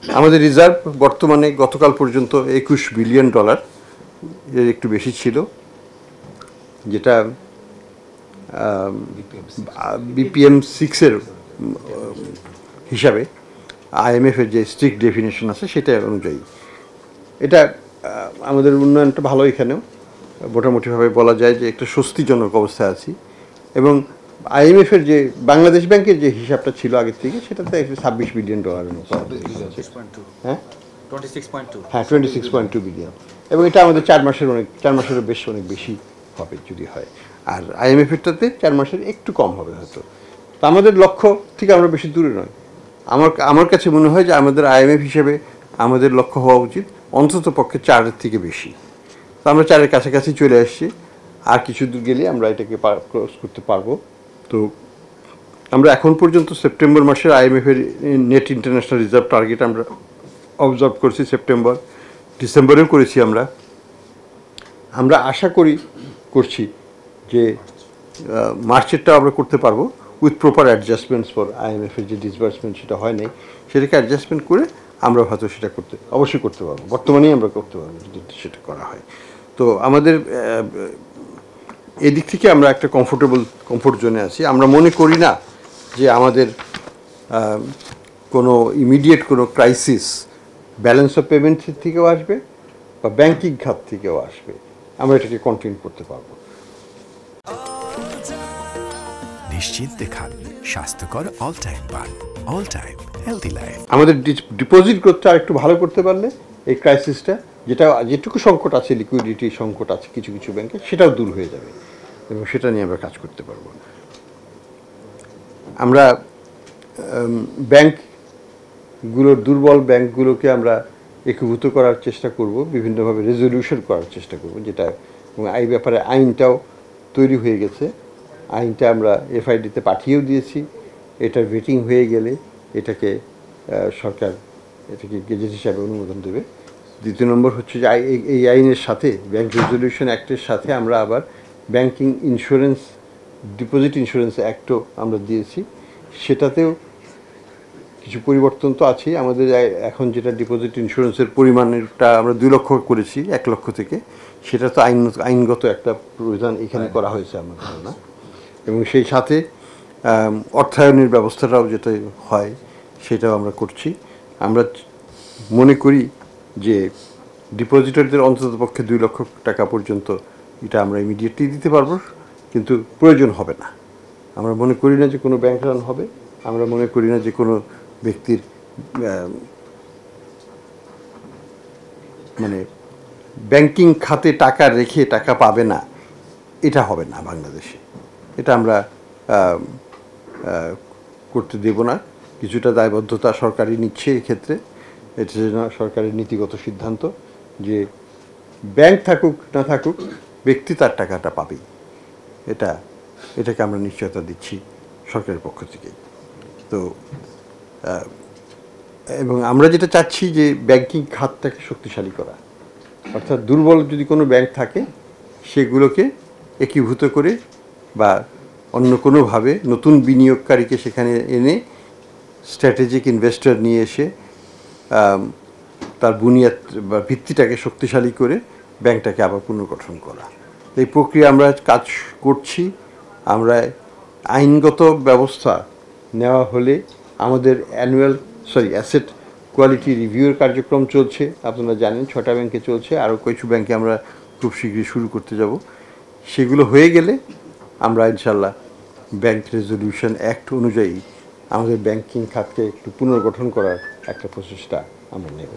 আমাদের রিজার্ভ বর্তমানে গতকাল পর্যন্ত $21 বিলিয়ন, এর একটু বেশি ছিল, যেটা BPM-6-এর হিসাবে IMF-এর যে স্ট্রিক্ট ডেফিনেশন আছে সেটা অনুযায়ী এটা আমাদের উন্নয়নটা ভালো। এখানেও মোটামুটিভাবে বলা যায় যে একটা স্বস্তিজনক অবস্থায় আছি। এবং IMF-এর যে বাংলাদেশ ব্যাংকের যে হিসাবটা ছিল আগের থেকে, সেটাতে $26 বিলিয়ন মতো। হ্যাঁ, 26.2 বিলিয়ন। এবং এটা আমাদের 4 মাসেরও অনেক বেশি হবে যদি হয়। আর IMF-এরটাতে 4 মাসের একটু কম হবে হয়তো। তো আমাদের লক্ষ্য থেকে আমরা বেশি দূরে নয়। আমার কাছে মনে হয় যে আমাদের IMF হিসেবে আমাদের লক্ষ্য হওয়া উচিত অন্তত পক্ষে 4-এর থেকে বেশি। তো আমরা 4-এর কাছাকাছি চলে আসছি। আর কিছু দূর গেলে আমরা এটাকে ক্রস করতে পারবো। তো আমরা এখন পর্যন্ত সেপ্টেম্বর মাসের IMF-এর নেট ইন্টারন্যাশনাল রিজার্ভ টার্গেট আমরা অবজার্ভ করছি, সেপ্টেম্বর ডিসেম্বরেও করেছি। আমরা আশা করছি যে মার্চেরটাও আমরা করতে পারবো উইথ প্রপার অ্যাডজাস্টমেন্টস ফর IMF-এর যে ডিসবার্সমেন্ট সেটা হয় নাই, সেটাকে অ্যাডজাস্টমেন্ট করে আমরা হয়তো সেটা অবশ্যই করতে পারবো। বর্তমানেই আমরা করতে পারবো যদি সেটা করা হয়। তো আমাদের এদিক থেকে আমরা একটা কমফোর্ট জোনে আছি। আমরা মনে করি না যে আমাদের কোনো ইমিডিয়েট কোনো ক্রাইসিস ব্যালেন্স অফ পেমেন্টের থেকেও আসবে বা ব্যাংকিং খাত থেকেও আসবে। আমরা এটাকে কন্টিনিউ করতে পারবো। নিশ্চিন্তে খান স্বাস্থ্যকর অল টাইম পান, অল টাইম হেলদি লাইফ। আমাদের ডিপোজিট গ্রোথটা একটু ভালো করতে পারলে এই ক্রাইসিসটা, যেটুকু সংকট আছে, লিকুইডিটি সংকট আছে কিছু কিছু ব্যাংকে, সেটাও দূর হয়ে যাবে এবং সেটা নিয়ে আমরা কাজ করতে পারবো। আমরা দুর্বল ব্যাংকগুলোকে আমরা একীভূত করার চেষ্টা করব, বিভিন্নভাবে রেজলিউশন করার চেষ্টা করব, যেটা এবং এই ব্যাপারে আইনটাও তৈরি হয়ে গেছে। আইনটা আমরা FID-তে পাঠিয়েও দিয়েছি। এটার ভেটিং হয়ে গেলে সরকার এটাকে গেজেট হিসাবে অনুমোদন দেবে। দ্বিতীয় নম্বর হচ্ছে যে এই আইনের সাথে, ব্যাংক রেজলিউশন অ্যাক্টের সাথে আমরা আবার ব্যাংকিং ইন্স্যুরেন্স, ডিপোজিট ইন্স্যুরেন্স অ্যাক্টও আমরা দিয়েছি। সেটাতেও কিছু পরিবর্তন তো আছেই। আমাদের এখন যেটা ডিপোজিট ইন্স্যুরেন্সের পরিমাণটা আমরা 2 লক্ষ করেছি 1 লক্ষ থেকে, সেটা তো আইনগত একটা প্রবিধান এখানে করা হয়েছে আমার ধারণা। এবং সেই সাথে অর্থায়নের ব্যবস্থাটাও যেটা হয় সেটাও আমরা করছি। আমরা মনে করি যে ডিপোজিটরদের অন্তত পক্ষে 2 লক্ষ টাকা পর্যন্ত এটা আমরা ইমিডিয়েটলি দিতে পারবো, কিন্তু প্রয়োজন হবে না। আমরা মনে করি না যে কোনো ব্যাংক রান হবে। আমরা মনে করি না যে কোনো ব্যক্তির মানে ব্যাংকিং খাতে টাকা রেখে টাকা পাবে না, এটা হবে না বাংলাদেশে। এটা আমরা করতে দেব না। কিছুটা দায়বদ্ধতা সরকারই নিচ্ছে এক্ষেত্রে। এটা যেন সরকারের নীতিগত সিদ্ধান্ত যে ব্যাংক থাকুক না থাকুক ব্যক্তি তার টাকাটা পাবেই। এটাকে আমরা নিশ্চয়তা দিচ্ছি সরকারের পক্ষ থেকে। তো এবং আমরা যেটা চাচ্ছি যে ব্যাংকিং খাতটাকে শক্তিশালী করা, অর্থাৎ দুর্বল যদি কোনো ব্যাংক থাকে সেগুলোকে একীভূত করে বা অন্য কোনোভাবে নতুন বিনিয়োগকারীকে সেখানে এনে স্ট্র্যাটেজিক ইনভেস্টর নিয়ে এসে তার বুনিয়াদ বা ভিত্তিটাকে শক্তিশালী করে ব্যাংকটাকে আবার পুনর্গঠন করা। এই প্রক্রিয়া আমরা কাজ করছি। আমরা আইনগত ব্যবস্থা নেওয়া হলে আমাদের অ্যাসেট কোয়ালিটি রিভিউয়ের কার্যক্রম চলছে, আপনারা জানেন 6টা ব্যাংকে চলছে, আরও কিছু ব্যাংকে আমরা খুব শীঘ্রই শুরু করতে যাব। সেগুলো হয়ে গেলে আমরা ইনশাল্লাহ ব্যাংক রেজলিউশন অ্যাক্ট অনুযায়ী আমাদের ব্যাংকিং খাতকে একটু পুনর্গঠন করার একটা প্রচেষ্টা আমরা নেব।